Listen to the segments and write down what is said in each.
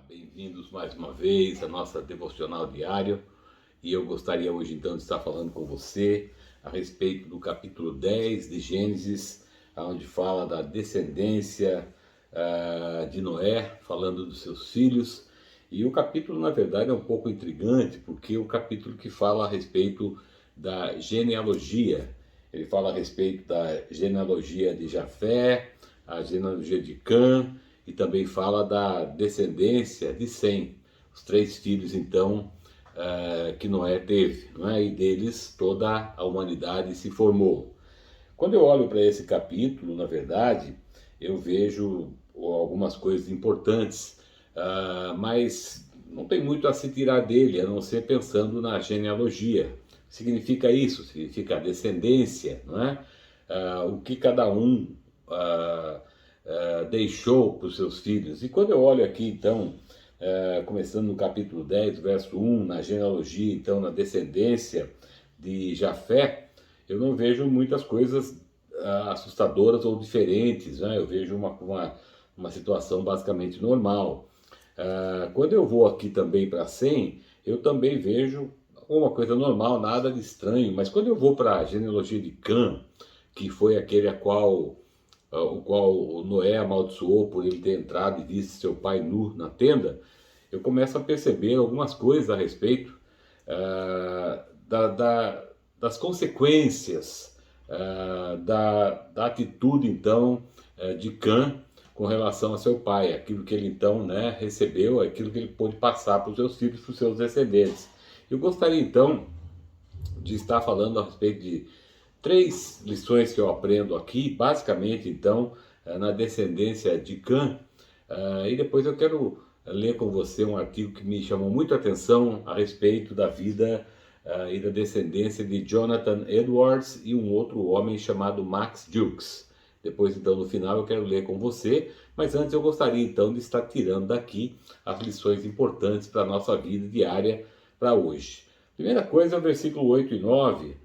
Bem-vindos mais uma vez à nossa devocional diário e eu gostaria hoje então de estar falando com você a respeito do capítulo 10 de Gênesis, onde fala da descendência de Noé, falando dos seus filhos. E o capítulo, na verdade, é um pouco intrigante, porque é o capítulo que fala a respeito da genealogia. Ele fala a respeito da genealogia de Jafé, a genealogia de Cã, e também fala da descendência de Sem, os três filhos, então, que Noé teve, não é? E deles toda a humanidade se formou. Quando eu olho para esse capítulo, na verdade, eu vejo algumas coisas importantes, mas não tem muito a se tirar dele, a não ser pensando na genealogia. Significa isso, significa a descendência, não é? O que cada um deixou para os seus filhos. E quando eu olho aqui, então, começando no capítulo 10, verso 1, na genealogia, então, na descendência de Jafé, eu não vejo muitas coisas assustadoras ou diferentes, né? Eu vejo uma situação basicamente normal. Quando eu vou aqui também para 100, eu também vejo uma coisa normal, nada de estranho, mas quando eu vou para a genealogia de Cã, que foi aquele o qual Noé amaldiçoou por ele ter entrado e visto seu pai nu na tenda, eu começo a perceber algumas coisas a respeito das consequências da atitude, então, de Cã com relação a seu pai, aquilo que ele, então, né, recebeu, aquilo que ele pôde passar para os seus filhos, para os seus descendentes. Eu gostaria, então, de estar falando a respeito de três lições que eu aprendo aqui, basicamente, então, na descendência de Cã, e depois eu quero ler com você um artigo que me chamou muito a atenção a respeito da vida e da descendência de Jonathan Edwards e um outro homem chamado Max Jukes. Depois, então, no final, eu quero ler com você, mas antes eu gostaria, então, de estar tirando daqui as lições importantes para a nossa vida diária para hoje. Primeira coisa é o versículo 8 e 9,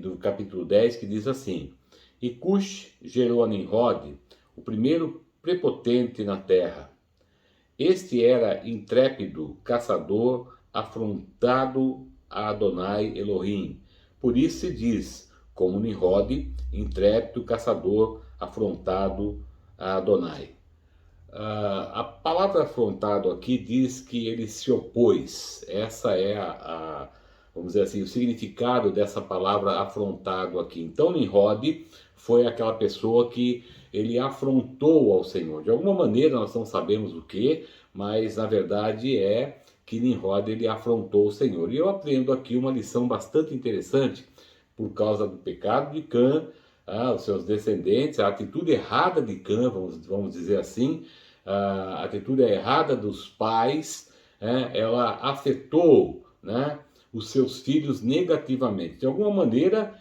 do capítulo 10, que diz assim: E Cush gerou a Nimrod, o primeiro prepotente na terra. Este era intrépido caçador, afrontado a Adonai Elohim. Por isso se diz, como Nimrod, intrépido caçador, afrontado a Adonai. A palavra afrontado aqui diz que ele se opôs. Essa é vamos dizer assim, o significado dessa palavra afrontado aqui. Então, Nimrod foi aquela pessoa que ele afrontou ao Senhor. De alguma maneira, nós não sabemos o que, mas na verdade é que Nimrod ele afrontou o Senhor. E eu aprendo aqui uma lição bastante interessante por causa do pecado de Cã, os seus descendentes, a atitude errada de Cã, vamos dizer assim, a atitude errada dos pais, ela afetou, né, os seus filhos negativamente. De alguma maneira,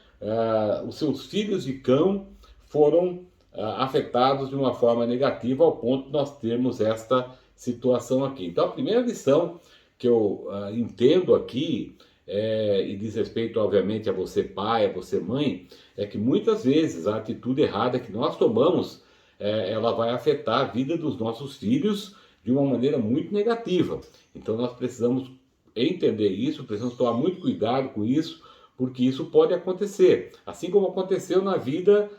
os seus filhos de Cã foram afetados de uma forma negativa ao ponto de nós termos esta situação aqui. Então, a primeira lição que eu entendo aqui, e diz respeito, obviamente, a você pai, a você mãe, é que muitas vezes a atitude errada que nós tomamos, ela vai afetar a vida dos nossos filhos de uma maneira muito negativa. Então nós precisamos entender isso, precisamos tomar muito cuidado com isso, porque isso pode acontecer. Assim como aconteceu na vida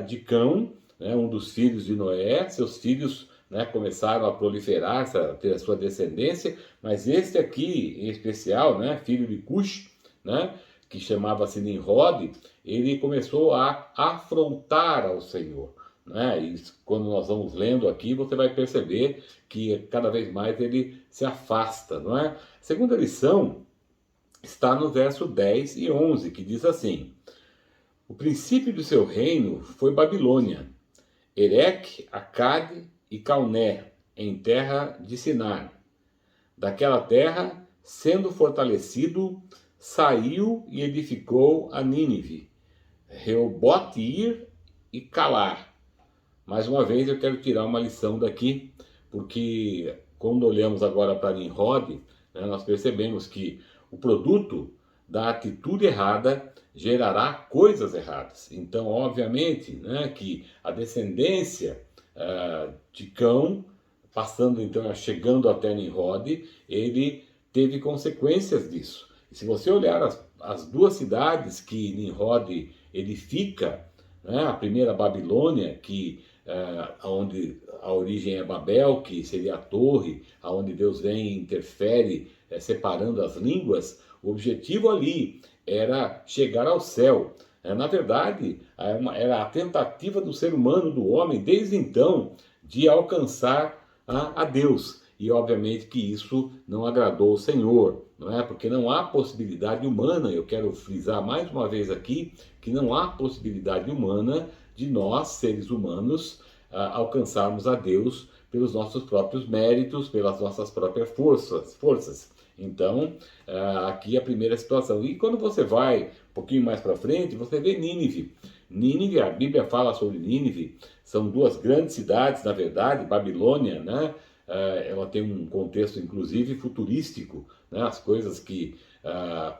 de Cão, né, um dos filhos de Noé, seus filhos, né, começaram a proliferar, a ter a sua descendência, mas este aqui, em especial, né, filho de Cush, né, que chamava-se Nimrod, ele começou a afrontar ao Senhor. Né? E quando nós vamos lendo aqui, você vai perceber que cada vez mais ele se afasta. Não é? A segunda lição está no verso 10 e 11, que diz assim: O princípio do seu reino foi Babilônia, Ereque, Acade e Calné, em terra de Sinar. Daquela terra, sendo fortalecido, saiu e edificou a Nínive, Reobote-ir e Calar. Mais uma vez eu quero tirar uma lição daqui, porque quando olhamos agora para Nimrod, né, nós percebemos que o produto da atitude errada gerará coisas erradas. Então, obviamente, né, que a descendência de Cão passando então, chegando até Nimrod, ele teve consequências disso. E se você olhar as duas cidades que Nimrod edifica, né, a primeira Babilônia, onde a origem é Babel, que seria a torre, aonde Deus vem e interfere, separando as línguas, o objetivo ali era chegar ao céu. Na verdade, era a tentativa do ser humano, do homem, desde então, de alcançar a Deus. E obviamente que isso não agradou o Senhor, não é? Porque não há possibilidade humana, eu quero frisar mais uma vez aqui, que não há possibilidade humana de nós, seres humanos, alcançarmos a Deus pelos nossos próprios méritos, pelas nossas próprias forças. Então, aqui é a primeira situação. E quando você vai um pouquinho mais para frente, você vê Nínive. Nínive, a Bíblia fala sobre Nínive, são duas grandes cidades, na verdade, Babilônia, né? Ela tem um contexto, inclusive, futurístico, né? As coisas que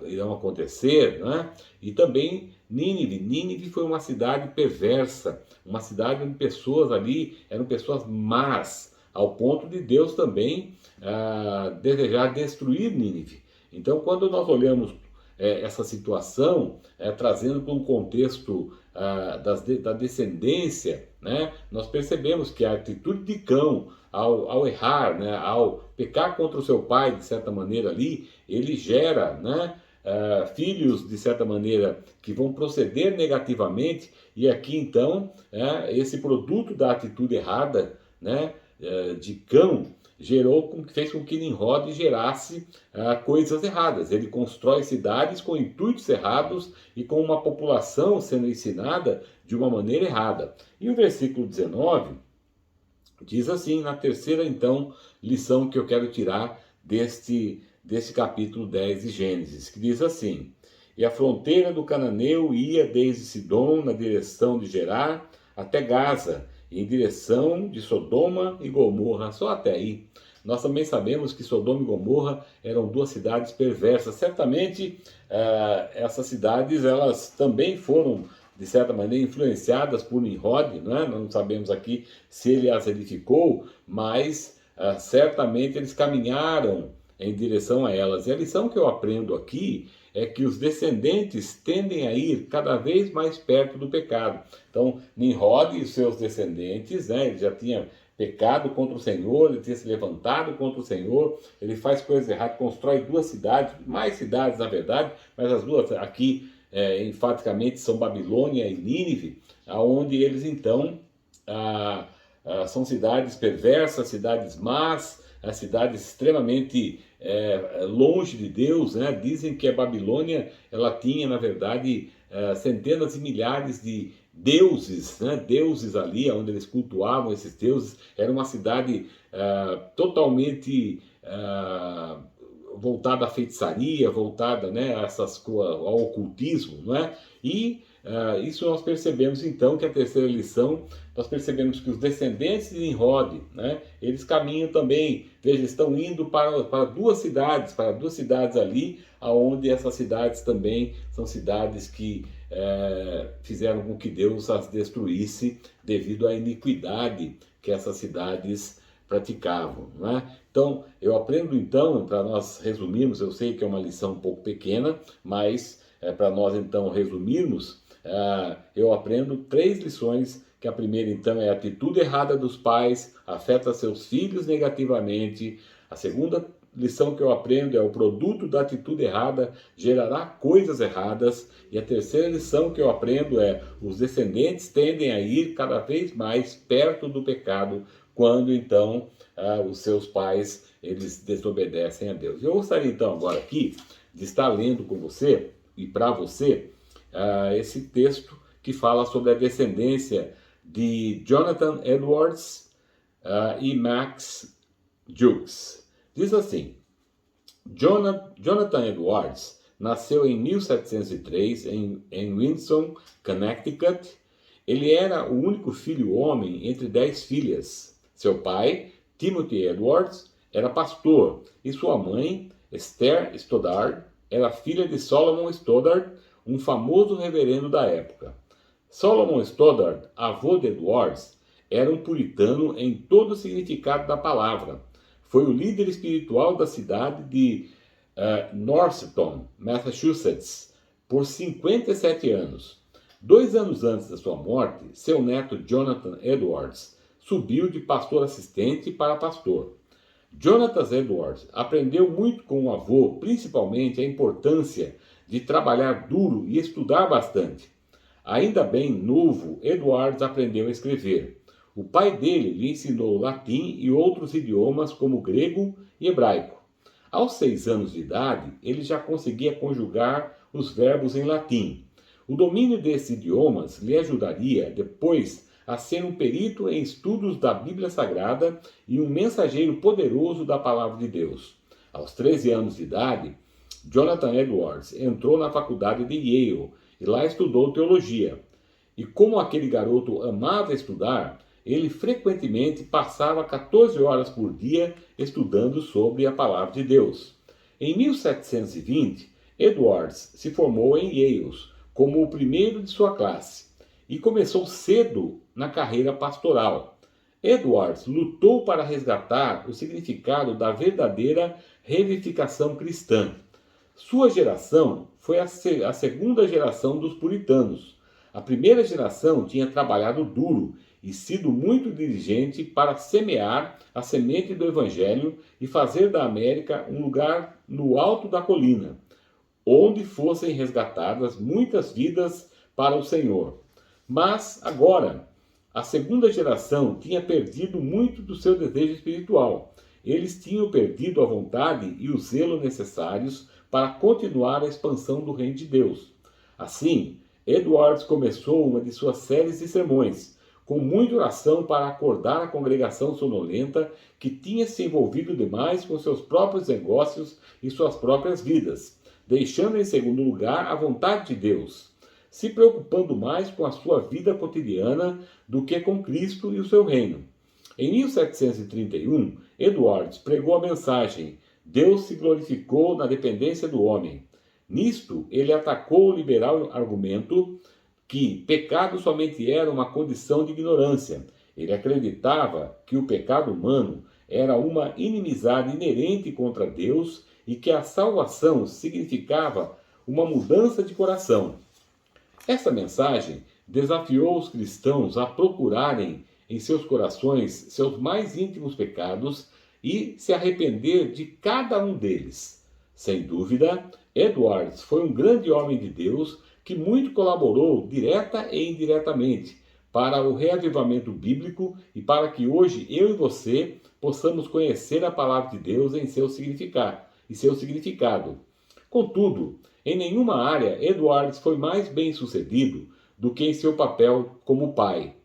irão acontecer, né? E também Nínive. Nínive foi uma cidade perversa, uma cidade onde pessoas ali eram pessoas más, ao ponto de Deus também desejar destruir Nínive. Então, quando nós olhamos essa situação, trazendo para um contexto da descendência, né, nós percebemos que a atitude de Cão, ao errar, né, ao pecar contra o seu pai, de certa maneira ali, ele gera, né, filhos, de certa maneira, que vão proceder negativamente, e aqui então, esse produto da atitude errada, né, de Cão, fez com que Nimrod gerasse coisas erradas. Ele constrói cidades com intuitos errados e com uma população sendo ensinada de uma maneira errada. E o versículo 19 diz assim, na terceira então lição que eu quero tirar deste capítulo 10 de Gênesis, que diz assim: e a fronteira do cananeu ia desde Sidom na direção de Gerar até Gaza, em direção de Sodoma e Gomorra, só até aí. Nós também sabemos que Sodoma e Gomorra eram duas cidades perversas. Certamente essas cidades elas também foram, de certa maneira, influenciadas por Nimrod, né? Não sabemos aqui se ele as edificou, mas certamente eles caminharam em direção a elas. E a lição que eu aprendo aqui é que os descendentes tendem a ir cada vez mais perto do pecado. Então, Nimrod e os seus descendentes, né, ele já tinha pecado contra o Senhor, ele tinha se levantado contra o Senhor, ele faz coisas erradas, constrói duas cidades, mais cidades na verdade, mas as duas aqui enfaticamente são Babilônia e Nínive, aonde eles então são cidades perversas, cidades más, cidades extremamente longe de Deus, né? Dizem que a Babilônia ela tinha, na verdade, centenas e milhares de deuses, né? Deuses ali, onde eles cultuavam esses deuses. Era uma cidade totalmente voltada à feitiçaria, voltada, né, ao ocultismo, não é? E isso nós percebemos então que a terceira lição, nós percebemos que os descendentes de Nimrod, né, eles caminham também, veja, estão indo para duas cidades ali, aonde essas cidades também são cidades que fizeram com que Deus as destruísse devido à iniquidade que essas cidades praticavam, não é? Então, eu aprendo então, para nós resumirmos, eu sei que é uma lição um pouco pequena, mas para nós então resumirmos, eu aprendo 3 lições, que a primeira então é a atitude errada dos pais, afeta seus filhos negativamente. A segunda lição que eu aprendo é o produto da atitude errada gerará coisas erradas. E a terceira lição que eu aprendo é os descendentes tendem a ir cada vez mais perto do pecado, quando então os seus pais eles desobedecem a Deus. Eu gostaria então agora aqui de estar lendo com você e para você esse texto que fala sobre a descendência de Jonathan Edwards e Max Jukes. Diz assim: Jonathan Edwards nasceu em 1703 em Windsor, Connecticut. Ele era o único filho homem entre 10 filhas. Seu pai, Timothy Edwards, era pastor e sua mãe, Esther Stoddard, era filha de Solomon Stoddard, um famoso reverendo da época. Solomon Stoddard, avô de Edwards, era um puritano em todo o significado da palavra. Foi o líder espiritual da cidade de Norristown, Massachusetts, por 57 anos. 2 anos antes da sua morte, seu neto Jonathan Edwards subiu de pastor assistente para pastor. Jonathan Edwards aprendeu muito com o avô, principalmente a importância de trabalhar duro e estudar bastante. Ainda bem novo, Edwards aprendeu a escrever. O pai dele lhe ensinou latim e outros idiomas como grego e hebraico. Aos 6 anos de idade, ele já conseguia conjugar os verbos em latim. O domínio desses idiomas lhe ajudaria, depois, a ser um perito em estudos da Bíblia Sagrada e um mensageiro poderoso da Palavra de Deus. Aos 13 anos de idade, Jonathan Edwards entrou na faculdade de Yale e lá estudou teologia. E como aquele garoto amava estudar, ele frequentemente passava 14 horas por dia estudando sobre a Palavra de Deus. Em 1720, Edwards se formou em Yale como o primeiro de sua classe e começou cedo na carreira pastoral. Edwards lutou para resgatar o significado da verdadeira revivificação cristã. Sua geração foi a segunda geração dos puritanos. A primeira geração tinha trabalhado duro e sido muito diligente para semear a semente do Evangelho e fazer da América um lugar no alto da colina, onde fossem resgatadas muitas vidas para o Senhor. Mas agora, a segunda geração tinha perdido muito do seu desejo espiritual. Eles tinham perdido a vontade e o zelo necessários para continuar a expansão do reino de Deus. Assim, Edwards começou uma de suas séries de sermões, com muita oração para acordar a congregação sonolenta que tinha se envolvido demais com seus próprios negócios e suas próprias vidas, deixando em segundo lugar a vontade de Deus, se preocupando mais com a sua vida cotidiana do que com Cristo e o seu reino. Em 1731, Edwards pregou a mensagem: Deus se glorificou na dependência do homem. Nisto, ele atacou o liberal argumento que pecado somente era uma condição de ignorância. Ele acreditava que o pecado humano era uma inimizade inerente contra Deus e que a salvação significava uma mudança de coração. Essa mensagem desafiou os cristãos a procurarem em seus corações seus mais íntimos pecados e se arrepender de cada um deles. Sem dúvida, Edwards foi um grande homem de Deus que muito colaborou direta e indiretamente para o reavivamento bíblico e para que hoje eu e você possamos conhecer a palavra de Deus em seu significado. Contudo, em nenhuma área Edwards foi mais bem-sucedido do que em seu papel como pai.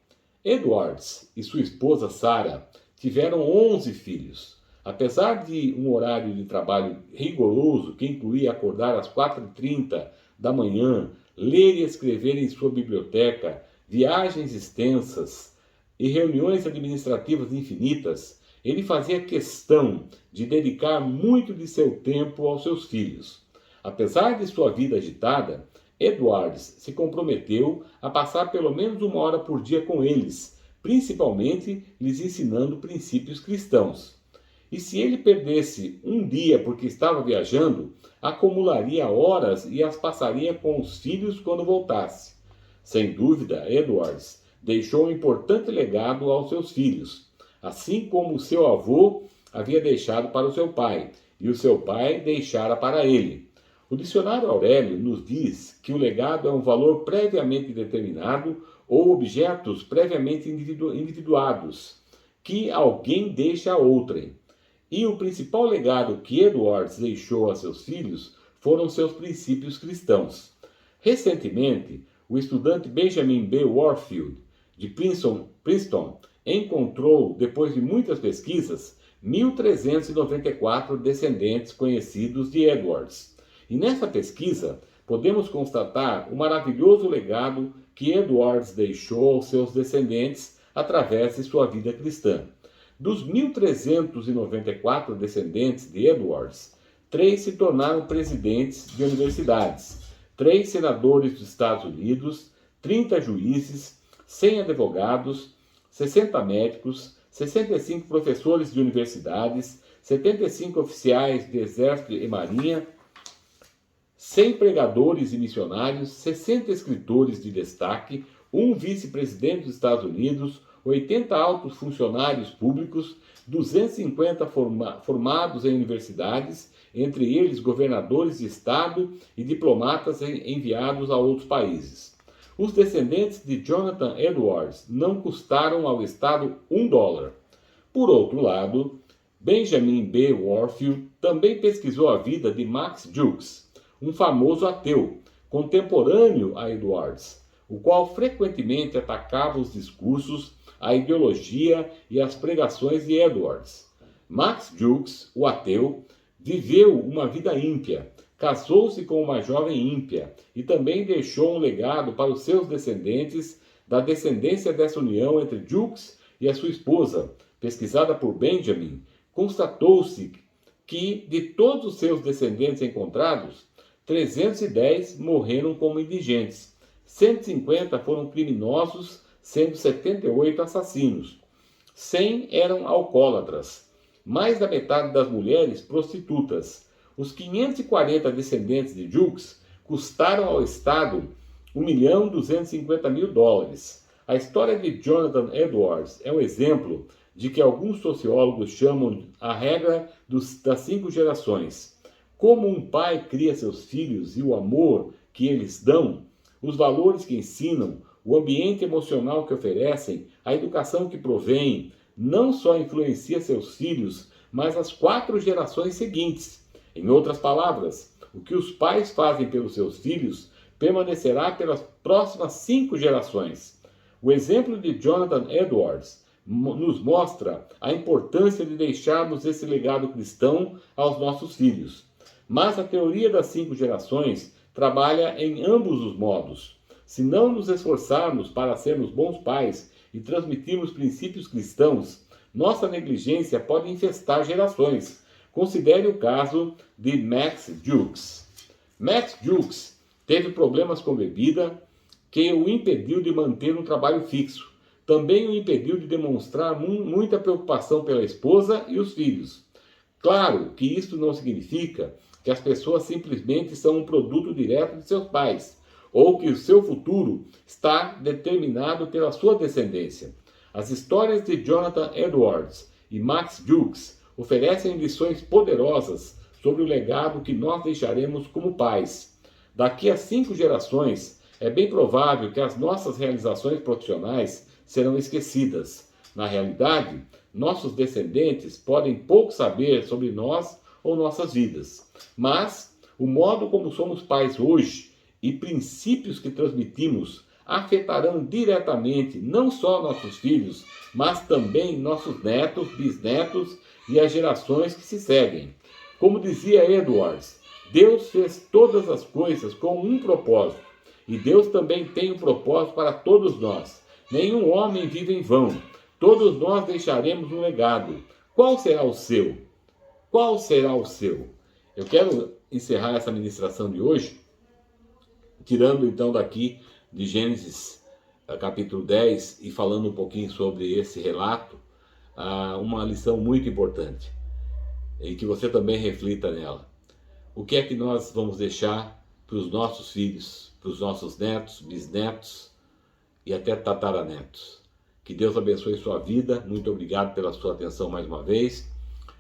Edwards e sua esposa Sarah tiveram 11 filhos. Apesar de um horário de trabalho rigoroso que incluía acordar às 4h30 da manhã, ler e escrever em sua biblioteca, viagens extensas e reuniões administrativas infinitas, ele fazia questão de dedicar muito de seu tempo aos seus filhos. Apesar de sua vida agitada, Edwards se comprometeu a passar pelo menos 1 hora por dia com eles, principalmente lhes ensinando princípios cristãos. E se ele perdesse um dia porque estava viajando, acumularia horas e as passaria com os filhos quando voltasse. Sem dúvida, Edwards deixou um importante legado aos seus filhos, assim como o seu avô havia deixado para o seu pai, e o seu pai deixara para ele. O dicionário Aurélio nos diz que o legado é um valor previamente determinado ou objetos previamente individuados, que alguém deixa a outrem. E o principal legado que Edwards deixou a seus filhos foram seus princípios cristãos. Recentemente, o estudante Benjamin B. Warfield, de Princeton, encontrou, depois de muitas pesquisas, 1.394 descendentes conhecidos de Edwards. E nessa pesquisa, podemos constatar o maravilhoso legado que Edwards deixou aos seus descendentes através de sua vida cristã. Dos 1.394 descendentes de Edwards, 3 se tornaram presidentes de universidades, 3 senadores dos Estados Unidos, 30 juízes, 100 advogados, 60 médicos, 65 professores de universidades, 75 oficiais de exército e marinha, 100 pregadores e missionários, 60 escritores de destaque, um vice-presidente dos Estados Unidos, 80 altos funcionários públicos, 250 formados em universidades, entre eles governadores de estado e diplomatas enviados a outros países. Os descendentes de Jonathan Edwards não custaram ao Estado $1. Por outro lado, Benjamin B. Warfield também pesquisou a vida de Max Jukes, um famoso ateu, contemporâneo a Edwards, o qual frequentemente atacava os discursos, a ideologia e as pregações de Edwards. Max Jukes, o ateu, viveu uma vida ímpia, casou-se com uma jovem ímpia e também deixou um legado para os seus descendentes da descendência dessa união entre Jukes e a sua esposa. Pesquisada por Benjamin, constatou-se que, de todos os seus descendentes encontrados, 310 morreram como indigentes, 150 foram criminosos, sendo 78 assassinos, 100 eram alcoólatras, mais da metade das mulheres prostitutas. Os 540 descendentes de Jukes custaram ao Estado $1.250.000. A história de Jonathan Edwards é um exemplo de que alguns sociólogos chamam a regra das 5 gerações. Como um pai cria seus filhos e o amor que eles dão, os valores que ensinam, o ambiente emocional que oferecem, a educação que provém, não só influencia seus filhos, mas as 4 gerações seguintes. Em outras palavras, o que os pais fazem pelos seus filhos permanecerá pelas próximas 5 gerações. O exemplo de Jonathan Edwards nos mostra a importância de deixarmos esse legado cristão aos nossos filhos. Mas a teoria das 5 gerações trabalha em ambos os modos. Se não nos esforçarmos para sermos bons pais e transmitirmos princípios cristãos, nossa negligência pode infestar gerações. Considere o caso de Max Jukes. Max Jukes teve problemas com bebida que o impediu de manter um trabalho fixo. Também o impediu de demonstrar muita preocupação pela esposa e os filhos. Claro que isso não significa que as pessoas simplesmente são um produto direto de seus pais, ou que o seu futuro está determinado pela sua descendência. As histórias de Jonathan Edwards e Max Jukes oferecem lições poderosas sobre o legado que nós deixaremos como pais. Daqui a 5 gerações, é bem provável que as nossas realizações profissionais serão esquecidas. Na realidade, nossos descendentes podem pouco saber sobre nós ou nossas vidas. Mas o modo como somos pais hoje e princípios que transmitimos afetarão diretamente não só nossos filhos, mas também nossos netos, bisnetos e as gerações que se seguem. Como dizia Edwards, Deus fez todas as coisas com um propósito, e Deus também tem um propósito para todos nós. Nenhum homem vive em vão. Todos nós deixaremos um legado. Qual será o seu? Qual será o seu? Eu quero encerrar essa ministração de hoje, tirando então daqui de Gênesis capítulo 10 e falando um pouquinho sobre esse relato, uma lição muito importante, e que você também reflita nela. O que é que nós vamos deixar para os nossos filhos, para os nossos netos, bisnetos e até tataranetos? Que Deus abençoe sua vida. Muito obrigado pela sua atenção mais uma vez.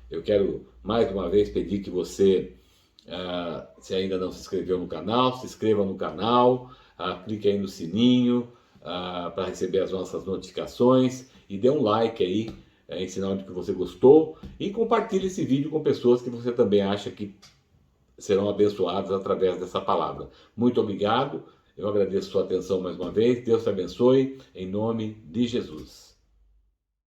Eu quero mais uma vez pedir que você, se ainda não se inscreveu no canal, se inscreva no canal, clique aí no sininho para receber as nossas notificações e dê um like aí, em sinal de que você gostou, e compartilhe esse vídeo com pessoas que você também acha que serão abençoadas através dessa palavra. Muito obrigado, eu agradeço a sua atenção mais uma vez, Deus te abençoe, em nome de Jesus.